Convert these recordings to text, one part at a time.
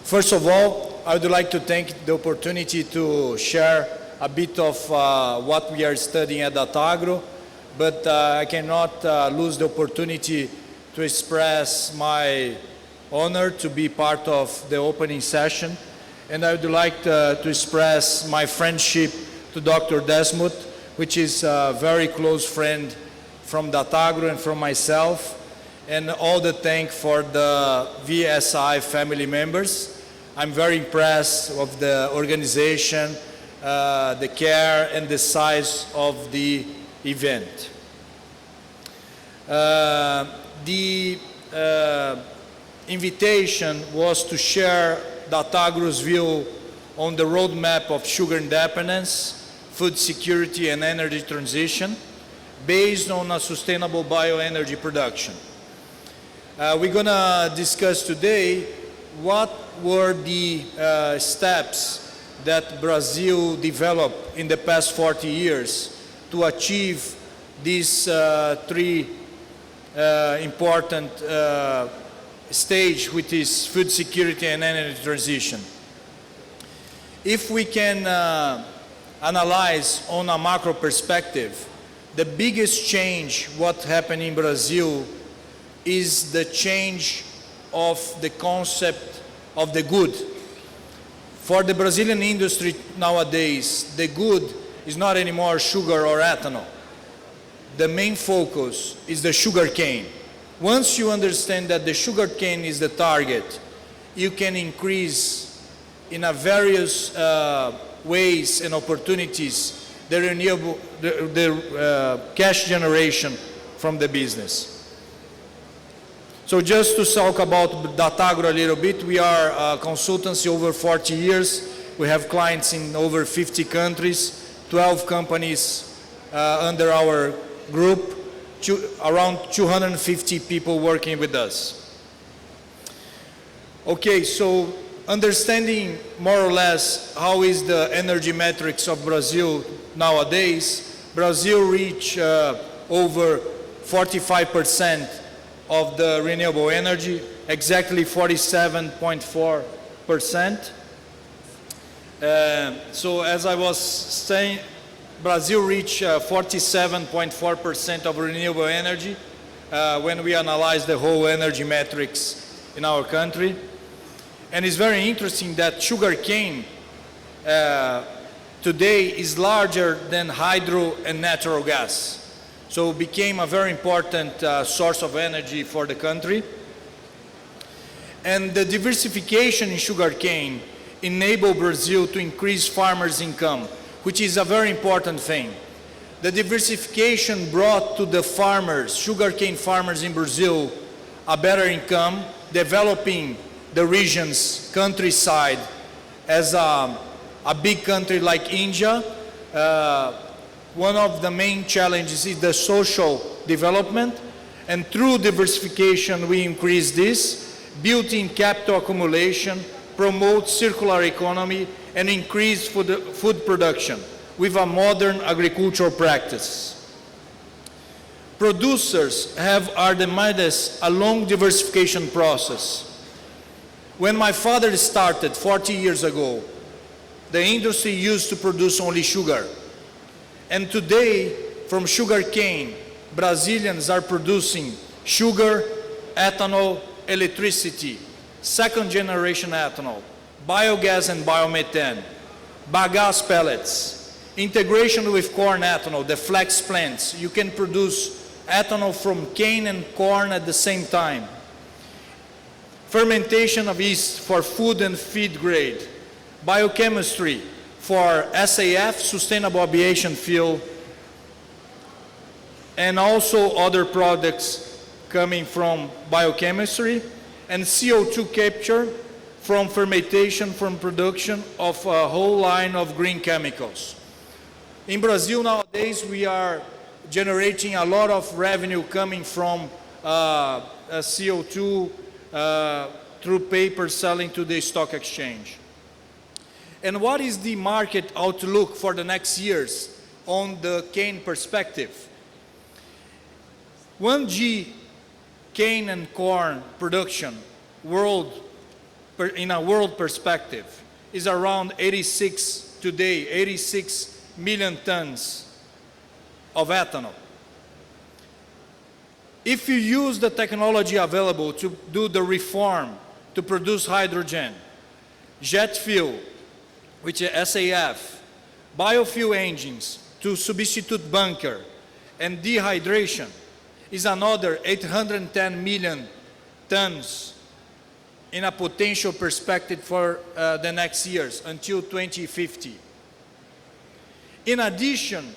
First of all, I would like to take the opportunity to share a bit of what we are studying at DATAGRO, but I cannot lose the opportunity to express my honor to be part of the opening session. And I would like to express my friendship to Dr. Desmond, which is a very close friend from DATAGRO and from myself, and all the thanks for the VSI family members. I'm very impressed with the organization, the care and the size of the event. The invitation was to share DATAGRO's view on the roadmap of sugar independence, food security and energy transition based on a sustainable bioenergy production. We're going to discuss today what were the steps that Brazil developed in the past 40 years to achieve these three important stage, which is food security and energy transition. If we can analyze on a macro perspective, the biggest change what happened in Brazil is the change of the concept of the good. For the Brazilian industry nowadays, the good is not anymore sugar or ethanol. The main focus is the sugar cane. Once you understand that the sugar cane is the target, you can increase in a various ways and opportunities the renewable, cash generation from the business. So just to talk about DATAGRO a little bit, we are a consultancy over 40 years. We have clients in over 50 countries, 12 companies under our group, around 250 people working with us. Okay, so understanding more or less how is the energy metrics of Brazil nowadays, Brazil reached over 45% of the renewable energy, exactly 47.4%. So as I was saying, Brazil reached 47.4% of renewable energy when we analyze the whole energy metrics in our country. And it's very interesting that sugarcane today is larger than hydro and natural gas. So it became a very important source of energy for the country. And the diversification in sugarcane enabled Brazil to increase farmers' income, which is a very important thing. The diversification brought to the farmers, sugarcane farmers in Brazil, a better income, developing the region's countryside as a big country like India. One of the main challenges is the social development, and through diversification we increase this, built-in capital accumulation, promote circular economy, and increase food production with a modern agricultural practice. Producers are demanded a long diversification process. When my father started 40 years ago, the industry used to produce only sugar. And today, from sugar cane, Brazilians are producing sugar, ethanol, electricity, second generation ethanol, biogas and biomethane, bagasse pellets, integration with corn ethanol, the flex plants. You can produce ethanol from cane and corn at the same time. Fermentation of yeast for food and feed grade, biochemistry for SAF, sustainable aviation fuel, and also other products coming from biochemistry, and CO2 capture from fermentation, from production of a whole line of green chemicals. In Brazil nowadays, we are generating a lot of revenue coming from CO2 through paper selling to the stock exchange. And what is the market outlook for the next years on the cane perspective? 1G cane and corn production world in a world perspective, is around 86 today, 86 million tons of ethanol. If you use the technology available to do the reform to produce hydrogen, jet fuel, which is SAF, biofuel engines to substitute bunker, and dehydration, is another 810 million tons in a potential perspective for the next years until 2050. In addition,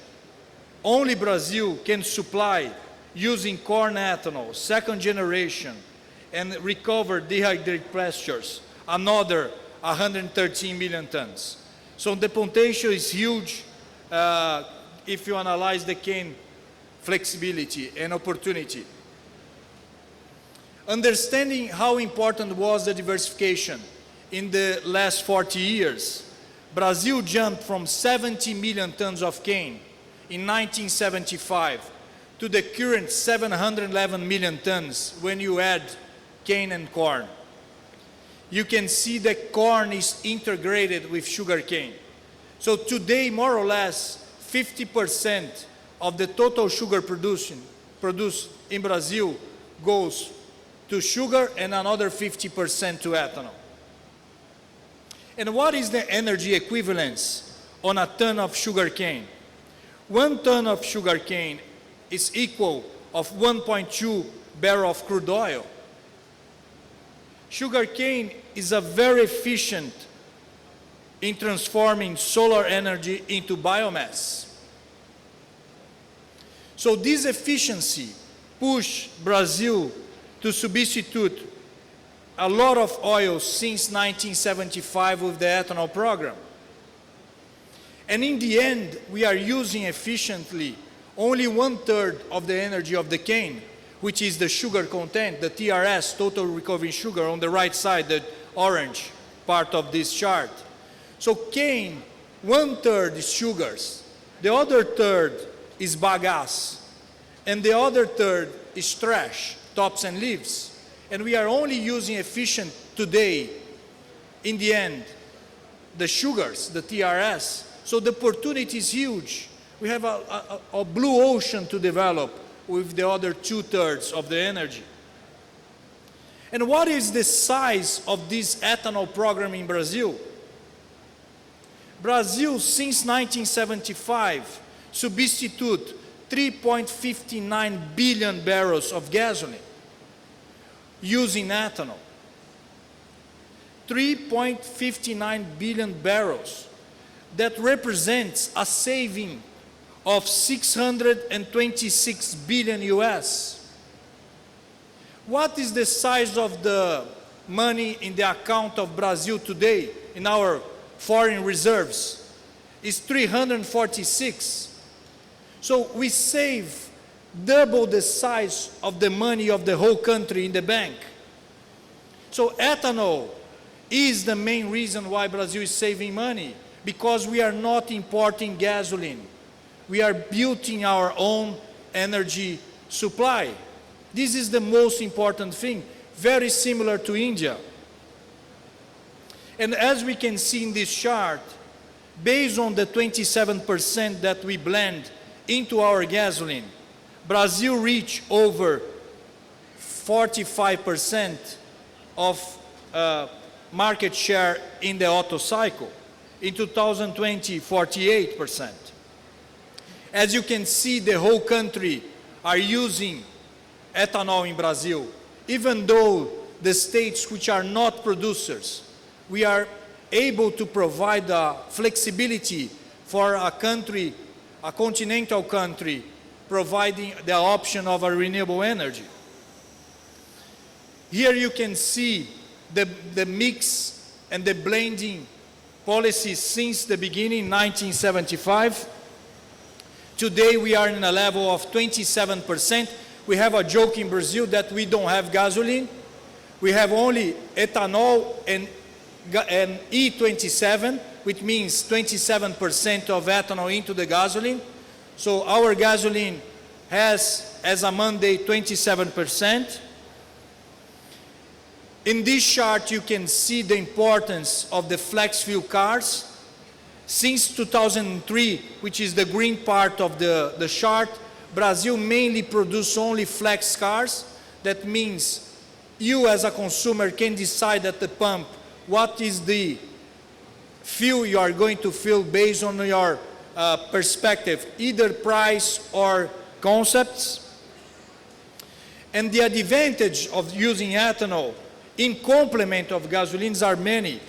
only Brazil can supply, using corn ethanol, second generation, and recovered dehydrated pastures, another 113 million tons. So the potential is huge if you analyze the cane flexibility and opportunity. Understanding how important was the diversification in the last 40 years, Brazil jumped from 70 million tons of cane in 1975 to the current 711 million tons when you add cane and corn. You can see that corn is integrated with sugarcane. So today, more or less, 50% of the total sugar produced in Brazil goes to sugar and another 50% to ethanol. And what is the energy equivalence on a ton of sugarcane? 1 ton of sugarcane is equal of 1.2 barrel of crude oil. Sugarcane is a very efficient in transforming solar energy into biomass. So this efficiency pushed Brazil to substitute a lot of oil since 1975 with the ethanol program. And in the end, we are using efficiently only 1/3 of the energy of the cane, which is the sugar content, the TRS, total recovery sugar, on the right side, the orange part of this chart. So cane, 1/3 is sugars, the other 1/3 is bagasse, and the other 1/3 is trash, tops and leaves. And we are only using efficient today, in the end, the sugars, the TRS. So the opportunity is huge. We have a blue ocean to develop with the other 2/3 of the energy. And what is the size of this ethanol program in Brazil? Brazil, since 1975, substitute 3.59 billion barrels of gasoline using ethanol. 3.59 billion barrels. That represents a saving of 626 billion US. What is the size of the money in the account of Brazil today in our foreign reserves? It's 346. So we save double the size of the money of the whole country in the bank. So ethanol is the main reason why Brazil is saving money, because we are not importing gasoline. We are building our own energy supply. This is the most important thing, very similar to India. And as we can see in this chart, based on the 27% that we blend into our gasoline, Brazil reached over 45% of market share in the auto cycle. In 2020, 48%. As you can see, the whole country are using ethanol in Brazil. Even though the states which are not producers, we are able to provide the flexibility for a country, a continental country, providing the option of a renewable energy. Here you can see the mix and the blending policy since the beginning, 1975. Today we are in a level of 27%. We have a joke in Brazil that we don't have gasoline. We have only ethanol and E27, which means 27% of ethanol into the gasoline. So our gasoline has, as a mandate, 27%. In this chart, you can see the importance of the flex fuel cars. Since 2003, which is the green part of the chart, Brazil mainly produces only flex cars. That means you as a consumer can decide at the pump what is the fuel you are going to fill based on your perspective, either price or concepts. And the advantage of using ethanol in complement of gasolines are many.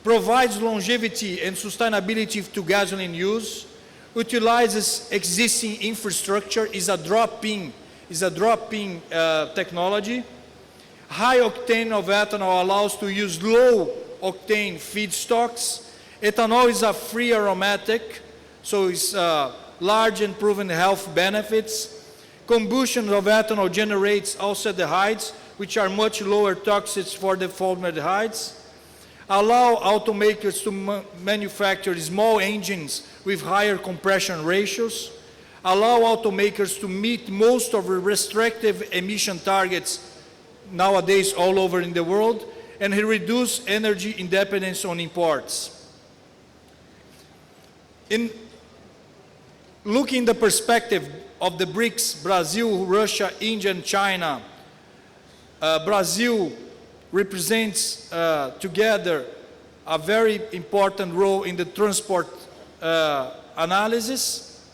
Provides longevity and sustainability to gasoline use, utilizes existing infrastructure, is a drop-in technology. High octane of ethanol allows to use low octane feedstocks. Ethanol is a free aromatic, so it's large and proven health benefits. Combustion of ethanol generates aldehydes, which are much lower toxics for the formaldehydes. Allow automakers to manufacture small engines with higher compression ratios. Allow automakers to meet most of the restrictive emission targets nowadays all over in the world, and reduce energy independence on imports. In looking the perspective of the BRICS, Brazil, Russia, India, and China, Brazil represents together a very important role in the transport analysis,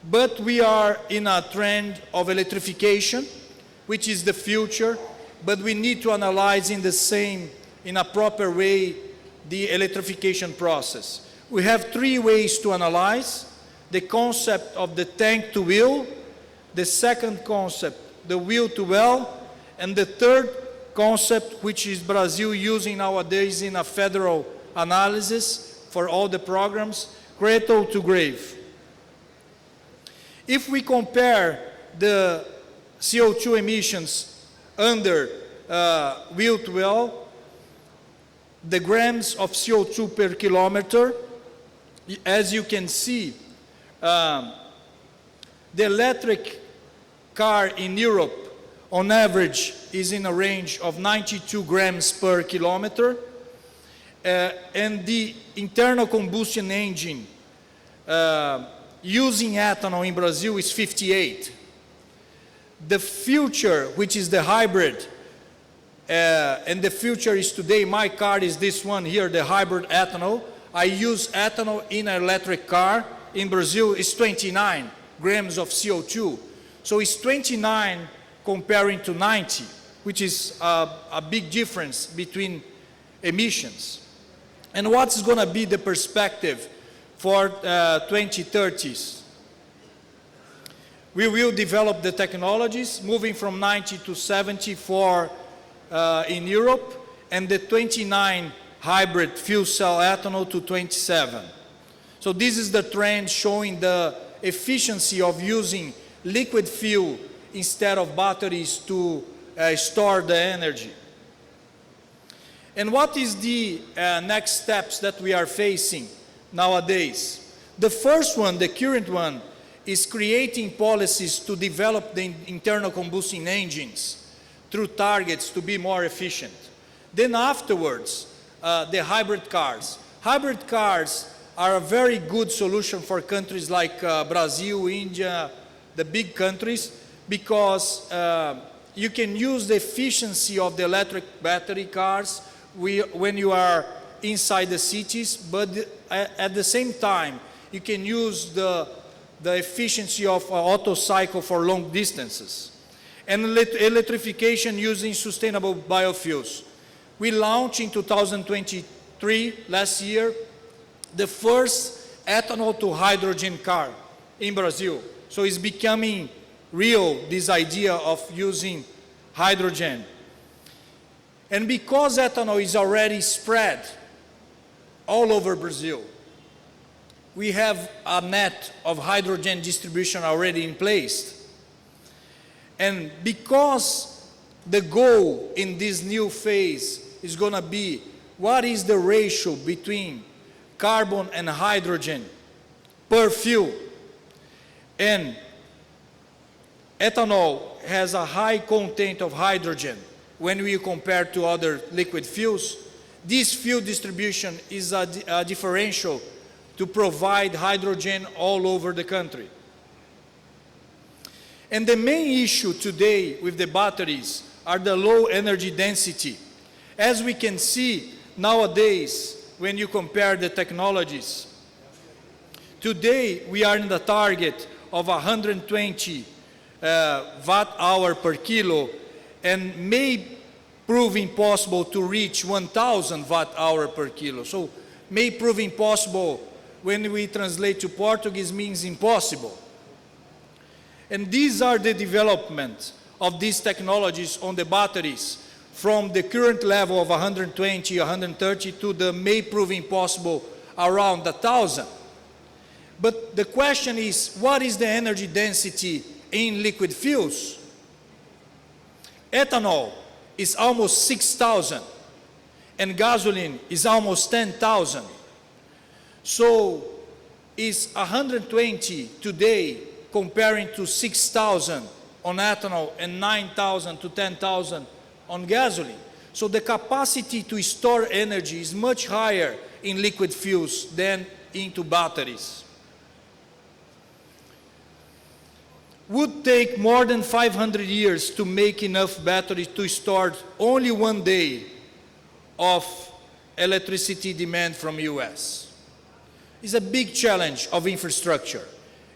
but we are in a trend of electrification, which is the future, but we need to analyze in a proper way, the electrification process. We have three ways to analyze: the concept of the tank to wheel, the second concept, the wheel to well, and the third concept, which is Brazil using nowadays in a federal analysis for all the programs, cradle to grave. If we compare the CO2 emissions under wheel to well, the grams of CO2 per kilometer, as you can see, the electric car in Europe on average is in a range of 92 grams per kilometer, and the internal combustion engine using ethanol in Brazil is 58. The future, which is the hybrid, and the future is today, my car is this one here, the hybrid ethanol. I use ethanol in an electric car. In Brazil, it's 29 grams of CO2. So it's 29 comparing to 90, which is a big difference between emissions. And what's going to be the perspective for 2030s? We will develop the technologies, moving from 90 to 74 in Europe, and the 29 hybrid fuel cell ethanol to 27. So this is the trend showing the efficiency of using liquid fuel instead of batteries to store the energy. And what is the next steps that we are facing nowadays? The first one, the current one, is creating policies to develop the internal combustion engines through targets to be more efficient. Then afterwards, the hybrid cars. Hybrid cars are a very good solution for countries like Brazil, India, the big countries, because you can use the efficiency of the electric battery cars when you are inside the cities, but at the same time, you can use the efficiency of auto cycle for long distances. And electrification using sustainable biofuels. We launched in 2023, last year, the first ethanol to hydrogen car in Brazil. So it's becoming real, this idea of using hydrogen. And because ethanol is already spread all over Brazil, we have a net of hydrogen distribution already in place. And because the goal in this new phase is going to be what is the ratio between carbon and hydrogen per fuel, and ethanol has a high content of hydrogen, when we compare to other liquid fuels. This fuel distribution is a differential to provide hydrogen all over the country. And the main issue today with the batteries are the low energy density. As we can see nowadays, when you compare the technologies, today we are in the target of 120 watt-hour per kilo, and may prove impossible to reach 1,000 watt-hour per kilo. So may prove impossible, when we translate to Portuguese, means impossible. And these are the development of these technologies on the batteries, from the current level of 120, 130 to the may prove impossible around 1,000. But the question is, what is the energy density in liquid fuels? Ethanol is almost 6,000, and gasoline is almost 10,000. So is 120 today comparing to 6,000 on ethanol and 9,000 to 10,000 on gasoline. So the capacity to store energy is much higher in liquid fuels than into batteries. Would take more than 500 years to make enough batteries to store only 1 day of electricity demand from US. It's a big challenge of infrastructure.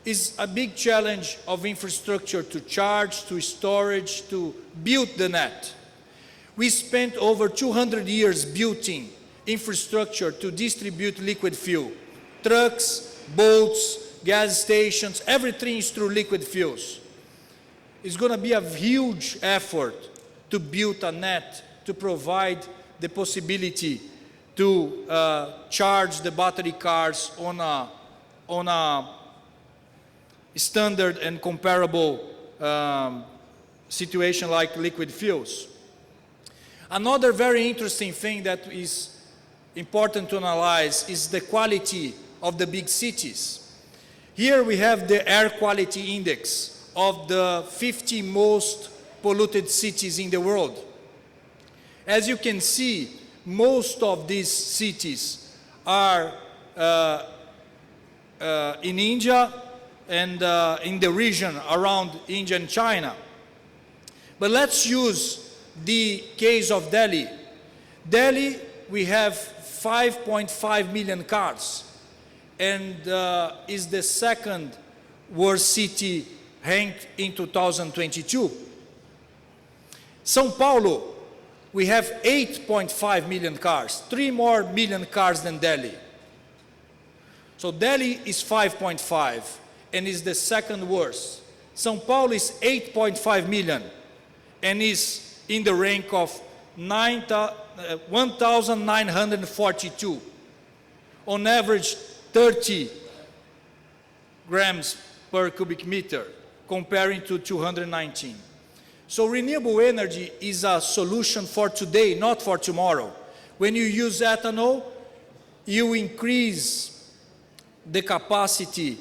It's a big challenge of infrastructure to charge, to storage, to build the net. We spent over 200 years building infrastructure to distribute liquid fuel. Trucks, boats, gas stations, everything is through liquid fuels. It's going to be a huge effort to build a net to provide the possibility to charge the battery cars on a standard and comparable situation like liquid fuels. Another very interesting thing that is important to analyze is the quality of the big cities. Here we have the air quality index of the 50 most polluted cities in the world. As you can see, most of these cities are in India and in the region around India and China. But let's use the case of Delhi. Delhi, we have 5.5 million cars, and is the second worst city ranked in 2022. São Paulo, we have 8.5 million cars, 3 more million cars than Delhi. So Delhi is 5.5 and is the second worst. São Paulo is 8.5 million and is in the rank of 1,942. On average, 30 grams per cubic meter, comparing to 219. So renewable energy is a solution for today, not for tomorrow. When you use ethanol, you increase the capacity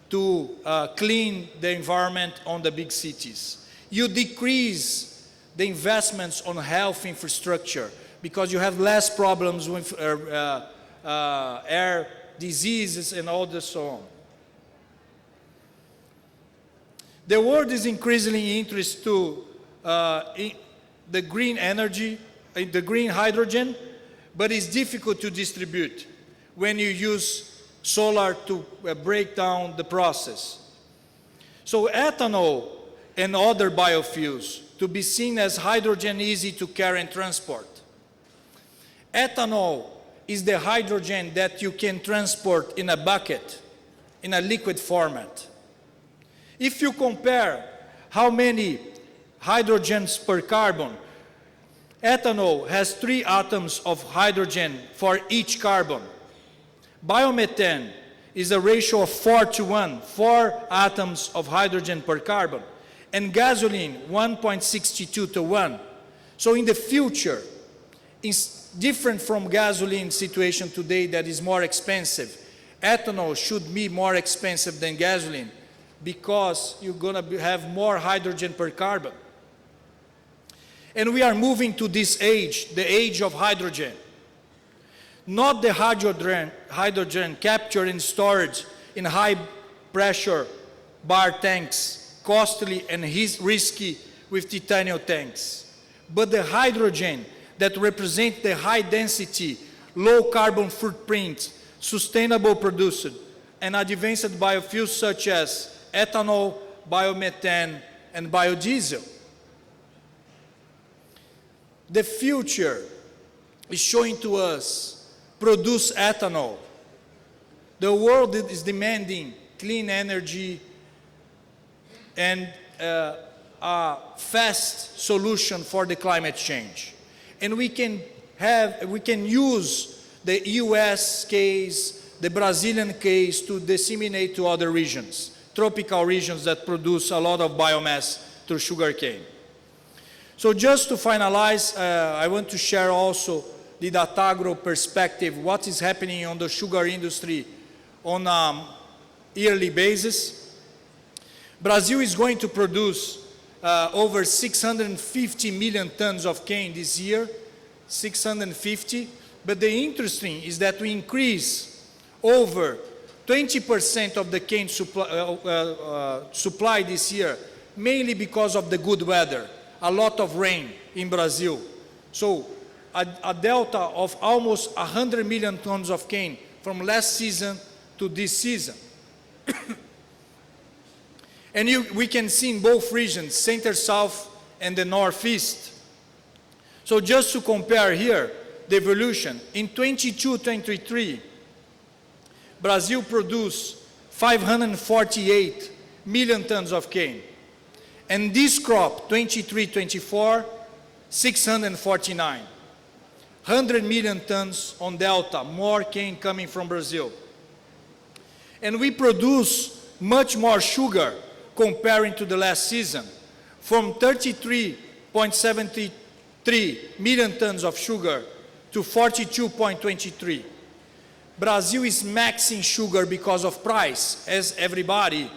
to clean the environment on the big cities. You decrease the investments on health infrastructure because you have less problems with air diseases and all this so on. The world is increasingly interested to the green energy, the green hydrogen, but it's difficult to distribute when you use solar to break down the process. So ethanol and other biofuels to be seen as hydrogen easy to carry and transport. Ethanol is the hydrogen that you can transport in a bucket, in a liquid format. If you compare how many hydrogens per carbon, ethanol has 3 atoms of hydrogen for each carbon. Biomethane is a ratio of 4:1, 4 atoms of hydrogen per carbon. And gasoline, 1.62:1. So in the future, it's different from gasoline situation today that is more expensive. Ethanol should be more expensive than gasoline because you're going to have more hydrogen per carbon. And we are moving to this age, the age of hydrogen. Not the hydrogen captured and storage in high pressure bar tanks, costly and risky with titanium tanks, but the hydrogen that represents the high density, low carbon footprint, sustainable production, and advanced biofuels such as ethanol, biomethane, and biodiesel. The future is showing to us produce ethanol. The world is demanding clean energy and a fast solution for the climate change. And we can use the US case, the Brazilian case to disseminate to other regions, tropical regions that produce a lot of biomass through sugarcane. So just to finalize, I want to share also the DATAGRO perspective, what is happening on the sugar industry on a yearly basis. Brazil is going to produce over 650 million tons of cane this year, 650. But the interesting is that we increase over 20% of the cane supply this year, mainly because of the good weather, a lot of rain in Brazil. So a delta of almost 100 million tons of cane from last season to this season. And we can see in both regions, center-south and the northeast. So just to compare here, the evolution, in 22-23, Brazil produced 548 million tons of cane. And this crop, 23-24, 649. 100 million tons on delta, more cane coming from Brazil. And we produce much more sugar comparing to the last season, from 33.73 million tons of sugar to 42.23. Brazil is maxing sugar because of price, as everybody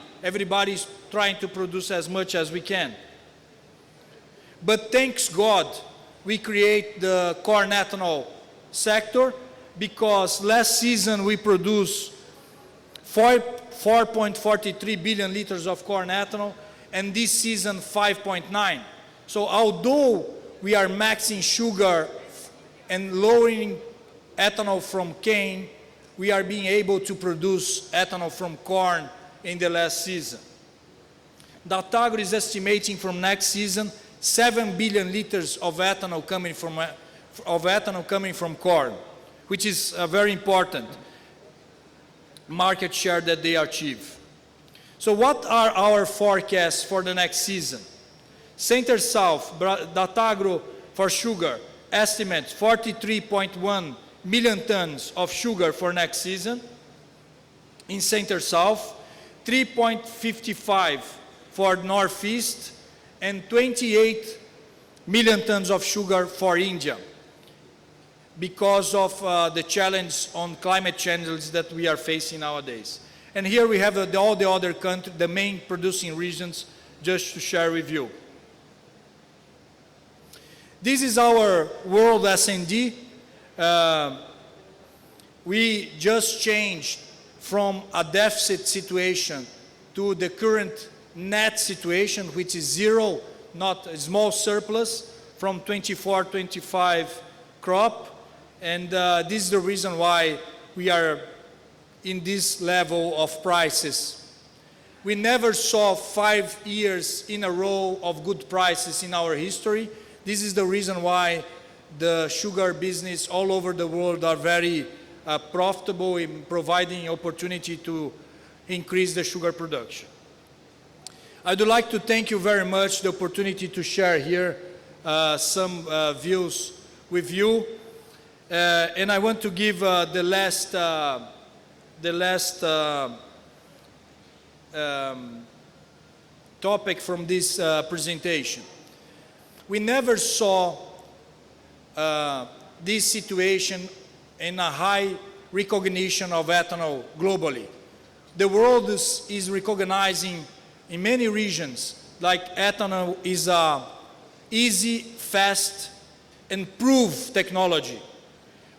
is trying to produce as much as we can. But thanks God, we create the corn ethanol sector, because last season we produced 4.43 billion liters of corn ethanol, and this season 5.9. So although we are maxing sugar and lowering ethanol from cane, we are being able to produce ethanol from corn in the last season. DATAGRO is estimating from next season 7 billion liters of ethanol coming from corn, which is a very important market share that they achieve. So what are our forecasts for the next season? Center-South, DATAGRO for sugar, estimates 43.1 million tons of sugar for next season. In Center-South, 3.55 for Northeast, and 28 million tons of sugar for India, because of the challenge on climate changes that we are facing nowadays. And here we have all the other countries, the main producing regions, just to share with you. This is our world S&D. We just changed from a deficit situation to the current net situation, which is zero, not a small surplus from 24-25 crop. And this is the reason why we are in this level of prices. We never saw 5 years in a row of good prices in our history. This is the reason why the sugar business all over the world are very profitable in providing opportunity to increase the sugar production. I would like to thank you very much the opportunity to share here some views with you. And I want to give the last topic from this presentation. We never saw this situation in a high recognition of ethanol globally. The world is recognizing in many regions like ethanol is a easy, fast, and prove technology.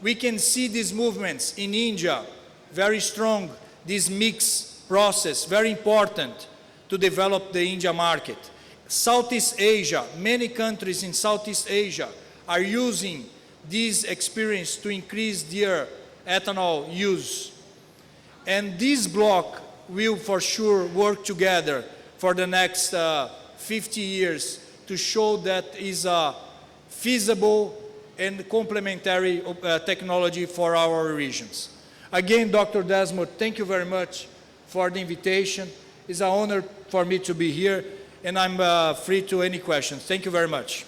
We can see these movements in India, very strong, this mix process, very important to develop the India market. Southeast Asia, many countries in Southeast Asia are using this experience to increase their ethanol use. And this block will for sure work together for the next 50 years to show that is a feasible and complementary technology for our regions. Again, Dr. Desmond, thank you very much for the invitation. It's an honor for me to be here, and I'm free to any questions. Thank you very much.